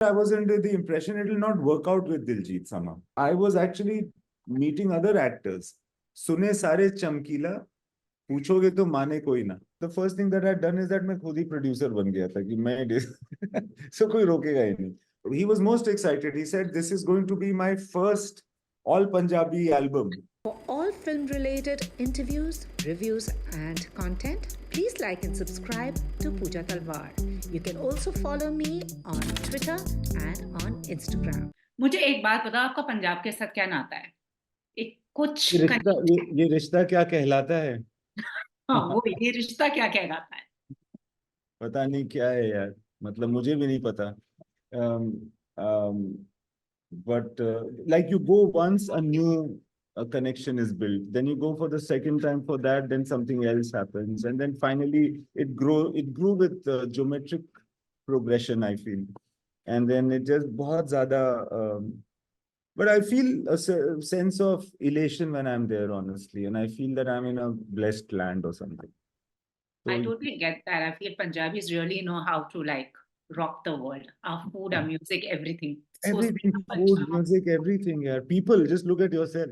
I was under the impression it will not work out with Diljit somehow. I was actually meeting other actors. Sune sare Chamkila, पूछोगे तो माने कोई ना. The first thing that I'd done is that मैं खुद ही producer बन गया था कि मैं so कोई रोकेगा ही नहीं. He was most excited. He said, "This is going to be my first all Punjabi album." For all film-related interviews, reviews and content, please like and subscribe to Pooja Talwar. You can also follow me on Twitter and on Instagram. मुझे एक बात बताओ, आपका पंजाब के साथ क्या नाता है? एक कुछ ये रिश्ता क्या कहलाता है? हाँ, वो ये रिश्ता क्या कहलाता है? पता नहीं क्या है यार, मतलब मुझे भी नहीं पता. But like you go once, a new connection is built, then you go for the second time for that, then something else happens, and then finally it grew with geometric progression, I feel. And then it just बहुत ज़्यादा but I feel a sense of elation when I'm there, honestly, and I feel that I'm in a blessed land or something. So, I totally get that. I feel Punjabis really know how to like rock the world. Our food, our music, everything. everything, food, music, everything. Yeah, people, just look at yourself.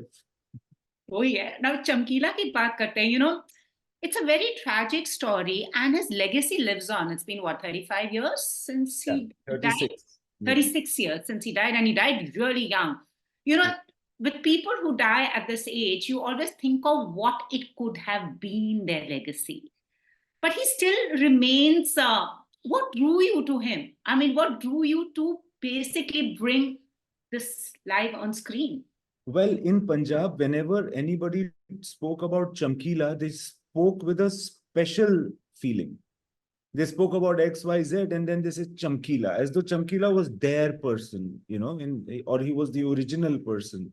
Oh yeah. Now Chamkila ki baat karte hain, you know, it's a very tragic story and his legacy lives on. It's been what, 35 years since he 36. died? 36 years since he died, and he died really young. You know, with people who die at this age, you always think of what it could have been, their legacy. But he still remains. What drew you to him? I mean, what drew you to basically bring this live on screen? Well, in Punjab, whenever anybody spoke about Chamkila, they spoke with a special feeling. They spoke about X, Y, Z, and then they said Chamkila, as though Chamkila was their person, you know, or he was the original person.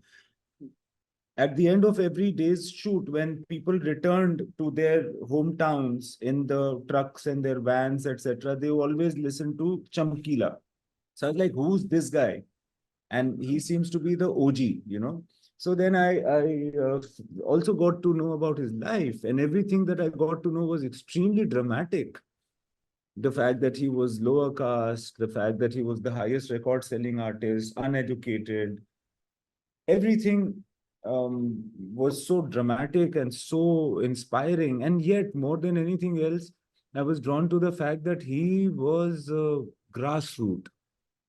At the end of every day's shoot, when people returned to their hometowns in the trucks and their vans, etc., they always listened to Chamkila. So I was like, who's this guy? And he seems to be the OG, you know. So then I also got to know about his life, and everything that I got to know was extremely dramatic. The fact that he was lower caste, the fact that he was the highest record-selling artist, uneducated, everything was so dramatic and so inspiring. And yet, more than anything else, I was drawn to the fact that he was grassroots.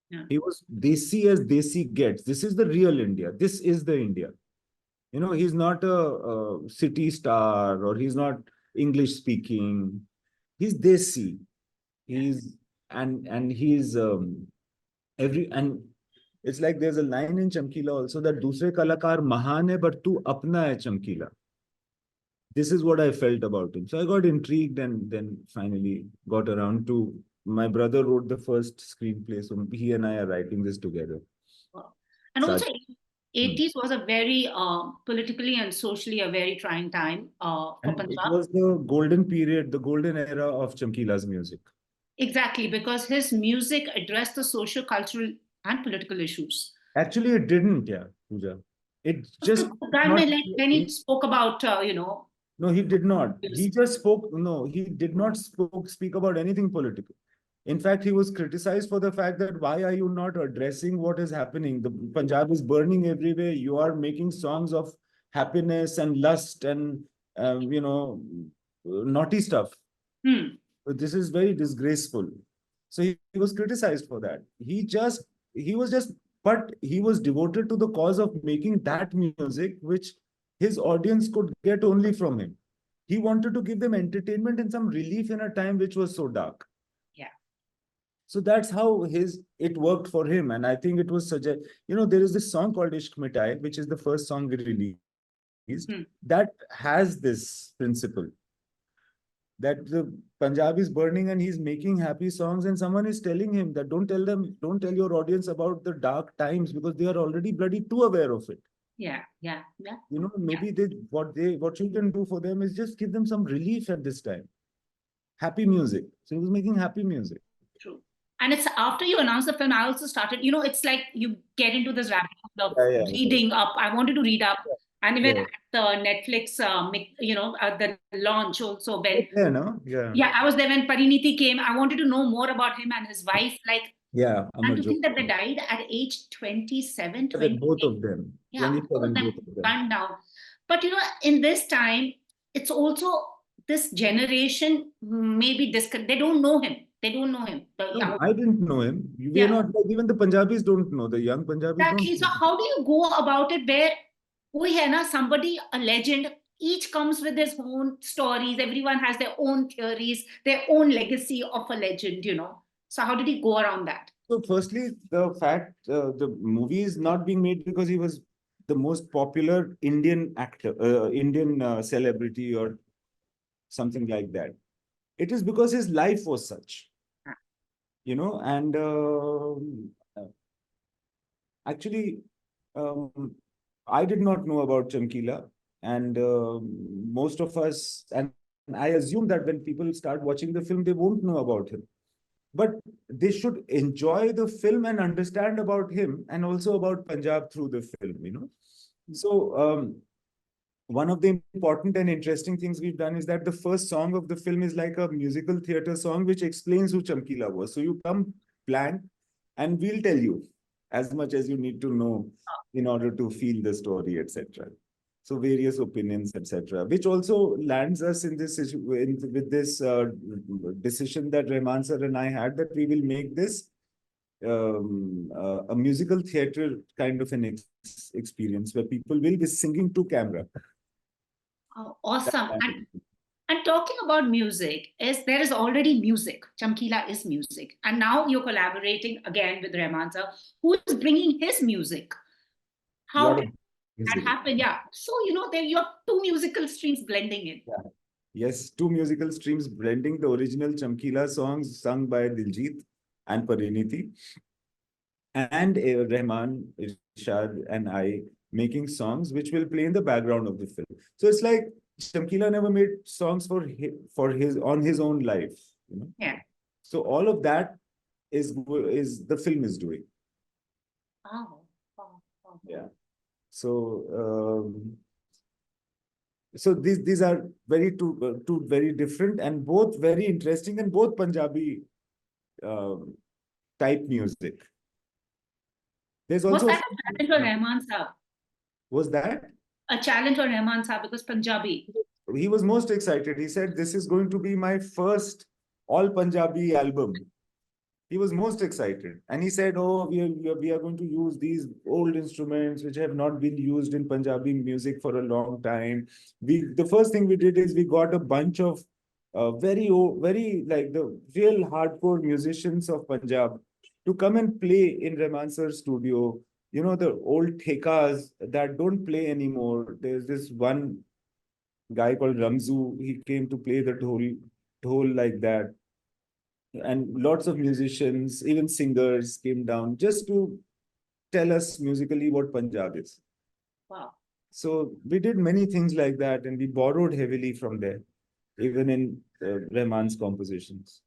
Yeah. He was desi as desi gets. This is the real India. This is the India. You know, he's not a city star, or he's not English speaking. He's desi. He's and he's and it's like there's a line in Chamkila also that दूसरे कलाकार महान है but तू अपना है Chamkila. This is what I felt about him. So I got intrigued, and then finally got around to, my brother wrote the first screenplay, so he and I are writing this together. And also, 80s was a very politically and socially a very trying time for Punjab. It was the golden period, the golden era of Chamkila's music. Exactly, because his music addressed the social, cultural, and political issues. Actually, it didn't, yeah, Pooja. It just... when he spoke about, you know... No, he did not. He just spoke... No, he did not speak about anything political. In fact, he was criticized for the fact that why are you not addressing what is happening? The Punjab is burning everywhere. You are making songs of happiness and lust and, you know, naughty stuff. This is very disgraceful. So he was criticized for that. But he was devoted to the cause of making that music, which his audience could get only from him. He wanted to give them entertainment and some relief in a time which was so dark. Yeah. So that's how it worked for him. And I think it was such a, you know, there is this song called Ishq Mitai, which is the first song we released, that has this principle. That the Punjab is burning and he's making happy songs, and someone is telling him that don't tell your audience about the dark times, because they are already bloody too aware of it. Yeah. You know, maybe what you can do for them is just give them some relief at this time. Happy music. So he was making happy music. True. And it's after you announced the film, I also started, you know, it's like you get into this rabbit hole of reading up. I wanted to read up. And even at the Netflix, you know, the launch also. I was there when Pariniti came. I wanted to know more about him and his wife. Like, Yeah, And Amar. to think that they died at age 27, Both 28. of them. Yeah, both of 27, them both of them. gunned down. But in this time, it's also this generation maybe they don't know him. They don't know him. The No, young, I didn't know him. We are yeah, not like, even the Punjabis don't know. The young Punjabis don't exactly. So know. how do you go about it where we have na somebody, a legend, each comes with his own stories. Everyone has their own theories, their own legacy of a legend. So how did he go around that? So, firstly, the fact the movie is not being made because he was the most popular Indian actor, Indian celebrity, or something like that. It is because his life was such, and actually, I did not know about Chamkila, and most of us, and I assume that when people start watching the film, they won't know about him. But they should enjoy the film and understand about him and also about Punjab through the film. So, one of the important and interesting things we've done is that the first song of the film is like a musical theater song which explains who Chamkila was. So you come blank and we'll tell you as much as you need to know in order to feel the story, etc. So various opinions, etc., which also lands us in this with this decision that Rahman sir and I had, that we will make this a musical theater kind of an experience where people will be singing to camera. Oh, awesome. And talking about music, there is already music. Chamkila is music. And now you're collaborating again with Rahman sir, who is bringing his music. How Lot did of that music. happen? Yeah. So, there you have two musical streams blending in. Yeah. Yes, two musical streams blending the original Chamkila songs sung by Diljit and Pariniti, and Rahman, Irshad, and I making songs which will play in the background of the film. So it's like Chamkila never made songs for his on his own life. Yeah. So all of that is the film is doing. Oh, oh, oh. Yeah. So so these are two very different and both very interesting and both Punjabi um, type music. There's Was also that a challenge for Rahman sir? was that A challenge for Rahman sir because Punjabi. he was most excited. He said, "This is going to be my first all Punjabi album." He was most excited, and he said, "Oh, we are going to use these old instruments which have not been used in Punjabi music for a long time." The first thing we did is we got a bunch of very like the real hardcore musicians of Punjab to come and play in Rahman Sir's studio. The old thekas that don't play anymore. There's this one guy called Ramzu. He came to play the dhol like that, and lots of musicians, even singers, came down just to tell us musically what Punjab is. Wow. So we did many things like that, and we borrowed heavily from there, even in Rahman's compositions.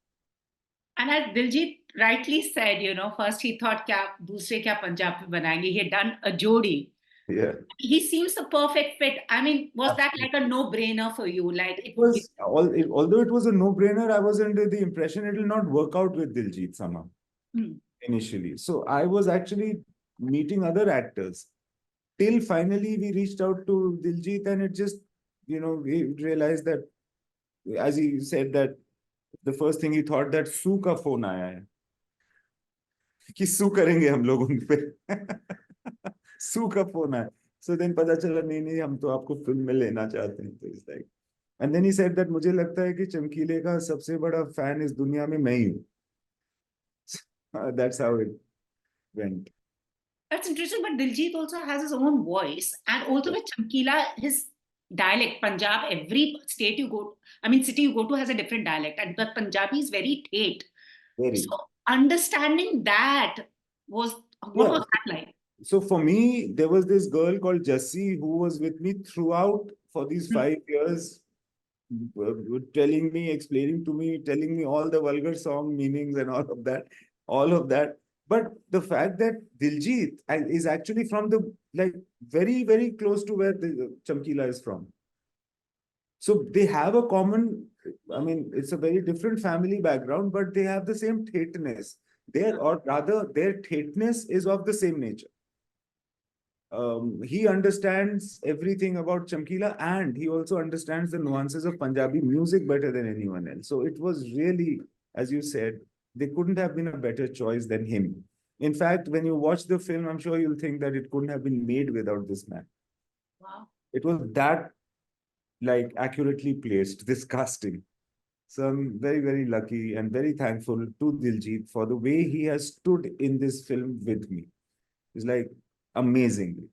And as Diljit rightly said, first he thought, kya, dusre kya Punjab mein banayenge? He had done a jodi. Yeah. He seems a perfect fit. I mean, was that like a no-brainer for you? Like It was although it was a no-brainer, I was under the impression it will not work out with Diljit somehow initially. So I was actually meeting other actors till finally we reached out to Diljit, and it just, we realized that, as he said, that the first thing he thought that Sue का phone आया है कि Sue करेंगे हम लोग उन पे Sue का phone आया. So then पता चला नहीं हम तो आपको फिल्म में लेना चाहते हैं. तो it's like, and then he said that मुझे लगता है कि चमकीले का सबसे बड़ा फैन इस दुनिया में मैं ही हूँ. That's how it went. That's interesting, but Diljit also has his own voice, and also with Chamkila, his dialect, Punjab, every state you go, I mean, city you go to has a different dialect, and but Punjabi is very tate. Very. So understanding that what was that like? So for me, there was this girl called Jassi who was with me throughout for these 5 years, telling me, explaining to me, telling me all the vulgar song meanings and all of that. But the fact that Diljit is actually from the very, very close to where the Chamkila is from. So they have a common, I mean, it's a very different family background, but they have the same thetaness. or rather, their theatness is of the same nature. He understands everything about Chamkila, and he also understands the nuances of Punjabi music better than anyone else. So it was really, as you said, they couldn't have been a better choice than him. In fact, when you watch the film, I'm sure you'll think that it couldn't have been made without this man. Wow. It was that like accurately placed, this casting. So I'm very, very lucky and very thankful to Diljit for the way he has stood in this film with me. It's like amazing.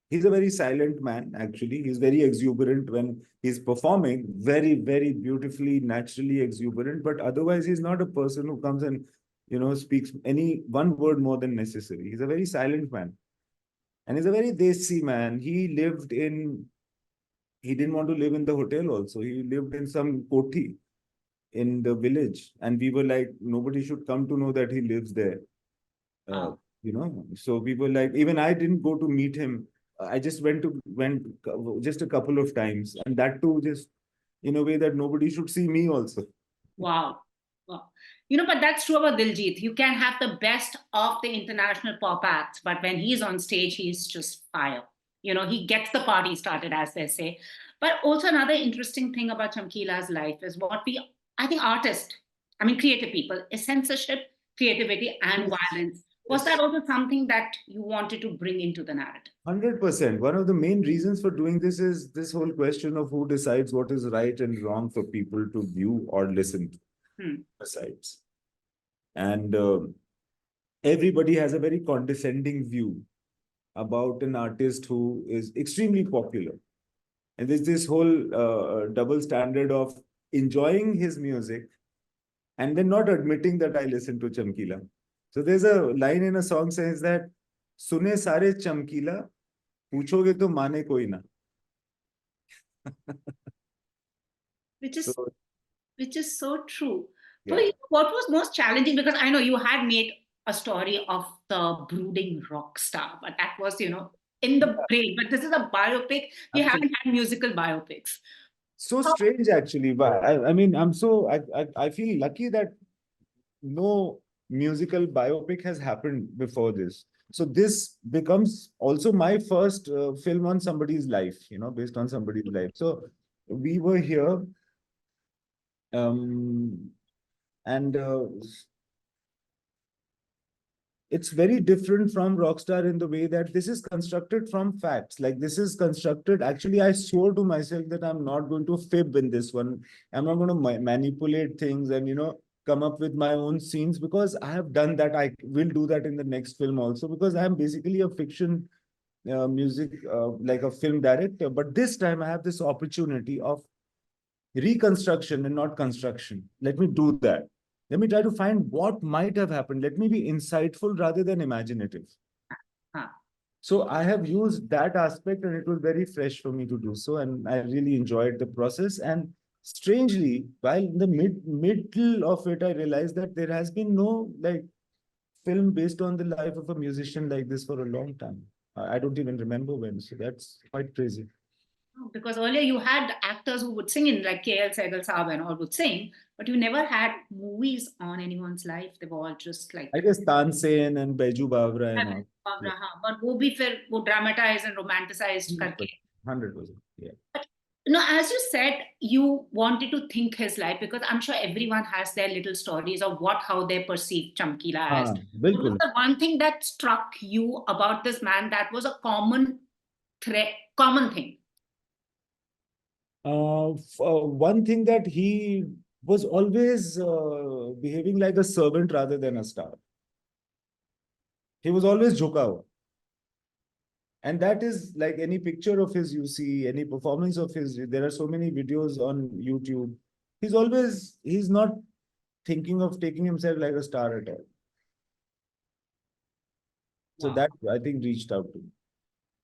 He's a very silent man, actually. He's very exuberant when he's performing, very, very beautifully, naturally exuberant. But otherwise, he's not a person who comes and, speaks any one word more than necessary. He's a very silent man. And he's a very desi man. He didn't want to live in the hotel also. He lived in some koti in the village. And we were like, nobody should come to know that he lives there. So people like, even I didn't go to meet him. I just went just a couple of times, and that too just in a way that nobody should see me also. Wow. Wow. But that's true about Diljit. You can have the best of the international pop acts, but when he's on stage, he's just fire. He gets the party started, as they say. But also another interesting thing about Chamkila's life is I think creative people, is censorship, creativity, and violence. Was that also something that you wanted to bring into the narrative? 100%. One of the main reasons for doing this is this whole question of who decides what is right and wrong for people to view or listen to. Besides. And everybody has a very condescending view about an artist who is extremely popular. And there's this whole double standard of enjoying his music and then not admitting that I listen to Chamkila. So there's a line in a song says that Sune sare Chamkila, puchoge to mane koi na. Which is so true. Yeah. But what was most challenging, because I know you had made a story of the brooding rock star, but that was, in the brain. But this is a biopic. We haven't had musical biopics. So strange, actually. But I feel lucky that no musical biopic has happened before this. So this becomes also my first film on somebody's life, based on somebody's life. So we were here, and it's very different from Rockstar in the way that this is constructed from facts. Like this is constructed, actually, I swore to myself that I'm not going to fib in this one. I'm not going to manipulate things and, come up with my own scenes, because I have done that. I will do that in the next film also, because I'm basically a fiction music, like a film director. But this time I have this opportunity of reconstruction and not construction. Let me do that. Let me try to find what might have happened. Let me be insightful rather than imaginative. So I have used that aspect, and it was very fresh for me to do so. And I really enjoyed the process. And strangely, while in the middle of it, I realized that there has been no film based on the life of a musician like this for a long time. I don't even remember when. So that's quite crazy. Because earlier you had actors who would sing in, like KL Sehgal Saab and all would sing, but you never had movies on anyone's life. They were all just like, I guess Tansen and Baiju Bawra and all. Yeah. But wo bhi fir wo dramatized and romanticized 100%. Yeah. But, as you said, you wanted to think his life, because I'm sure everyone has their little stories of how they perceive Chamkila as. What was the one thing that struck you about this man that was a common thing? One thing, that he was always behaving like a servant rather than a star. He was always jhuka hua. And that is like any picture of his you see, any performance of his. There are so many videos on YouTube. He's not thinking of taking himself like a star at all. So that, I think, reached out to me.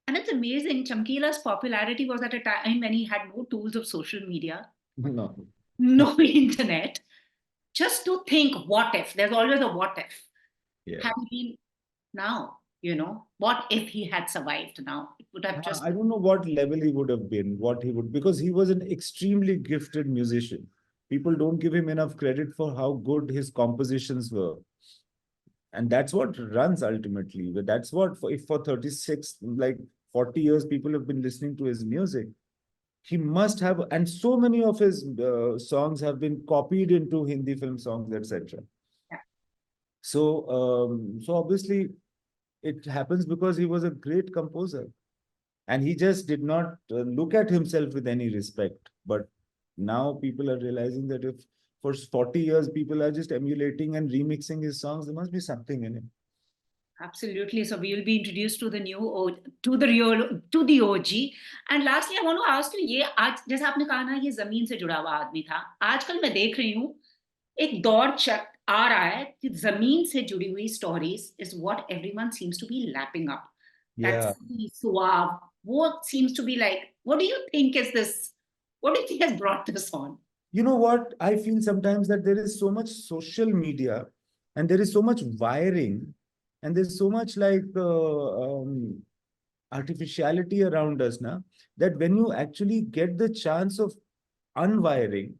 And it's amazing. Chamkila's popularity was at a time when he had no tools of social media. No internet. Just to think, what if? There's always a what if. Yeah. Have been now, what if he had survived now? It would have just... I don't know what level he would have been, because he was an extremely gifted musician. People don't give him enough credit for how good his compositions were. And that's what runs ultimately. But that's what, if for 36, like 40 years, people have been listening to his music, he must have, and so many of his songs have been copied into Hindi film songs, etc. Yeah. So obviously it happens because he was a great composer, and he just did not look at himself with any respect. But now people are realizing that if for 40 years people are just emulating and remixing his songs, there must be something in him. Absolutely. So we will be introduced to the to the real, to the OG. And lastly, I want to ask you, ये आज जैसे आपने कहा ना, ये जमीन से जुड़ा हुआ आदमी था. आजकल मैं देख रही हूँ एक दौर आ रहा है कि जमीन से जुड़ी हुई stories is what everyone seems to be lapping up. Yeah. That's suave. What seems to be like, what do you think is this? What do you think has brought this on? You know what? I feel sometimes that there is so much social media, and there is so much wiring, and there's so much like artificiality around us now, that when you actually get the chance of unwiring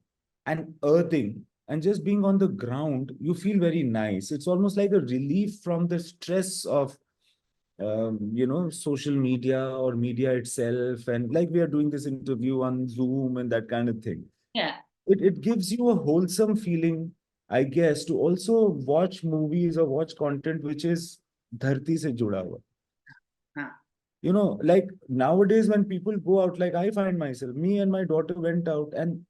and earthing and just being on the ground, you feel very nice. It's almost like a relief from the stress of social media or media itself. And like we are doing this interview on Zoom and that kind of thing. Yeah. It gives you a wholesome feeling, I guess, to also watch movies or watch content which is dharti se juda hua. Like nowadays when people go out, like I find myself, me and my daughter went out, and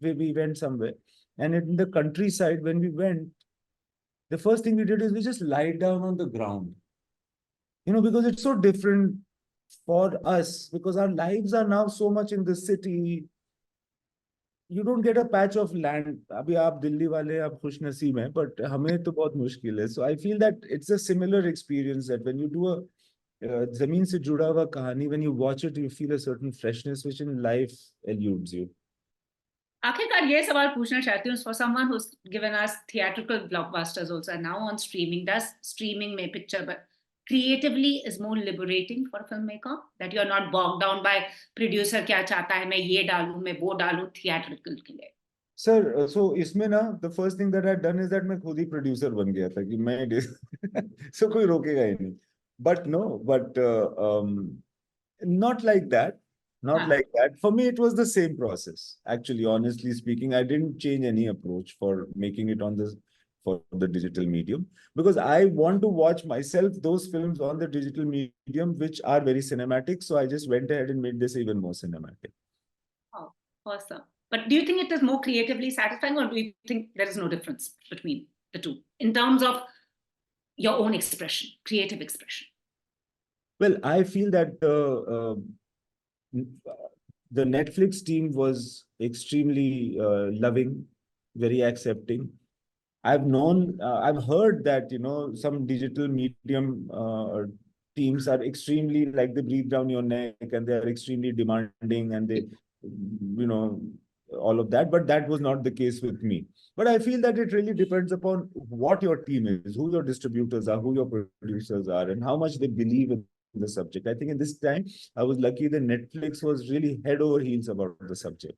we went somewhere, and in the countryside, when we went, the first thing we did is we just lied down on the ground, because it's so different for us, because our lives are now so much in the city. You don't get a patch of land. अभी आप दिल्ली वाले आप खुश नसीब हैं, but हमें तो बहुत मुश्किल है. So I feel that it's a similar experience, that when you do a ज़मीन से जुड़ा हुआ कहानी, when you watch it, you feel a certain freshness which in life eludes you. आखिरकार ये सवाल पूछना चाहती हूँ, for someone who's given us theatrical blockbusters also and now on streaming, does streaming make picture but creatively is more liberating for a filmmaker, that you are not bogged down by producer क्या चाहता है, मैं ये डालूं, मैं वो डालूं theatrical के लिए? Sir, so इसमें ना, the first thing that I've done is that मैं खुद ही producer बन गया था कि मैं so कोई रोकेगा ही नहीं. But no, not like that. Not like that. For me, it was the same process. Actually, honestly speaking, I didn't change any approach for making it for the digital medium, because I want to watch myself those films on the digital medium which are very cinematic. So I just went ahead and made this even more cinematic. Oh, awesome. But do you think it is more creatively satisfying, or do you think there is no difference between the two in terms of your own expression, creative expression? Well, I feel that the Netflix team was extremely loving, very accepting. I've heard that, some digital medium teams are extremely, like, they breathe down your neck and they are extremely demanding, and they, all of that. But that was not the case with me. But I feel that it really depends upon what your team is, who your distributors are, who your producers are, and how much they believe in the subject. I think in this time, I was lucky that Netflix was really head over heels about the subject.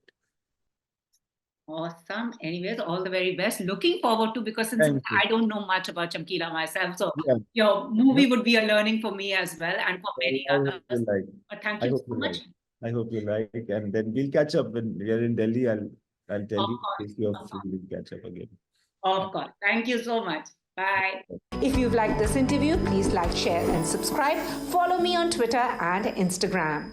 Awesome. Anyways, all the very best. Looking forward to, because since I don't know much about Chamkila myself, so your movie would be a learning for me as well, and for many others. But thank you so much. I hope you like, and then we'll catch up when we are in Delhi. I'll tell you if you're free, we'll catch up again. Of course. Thank you so much. Bye. If you've liked this interview, please like, share, and subscribe. Follow me on Twitter and Instagram.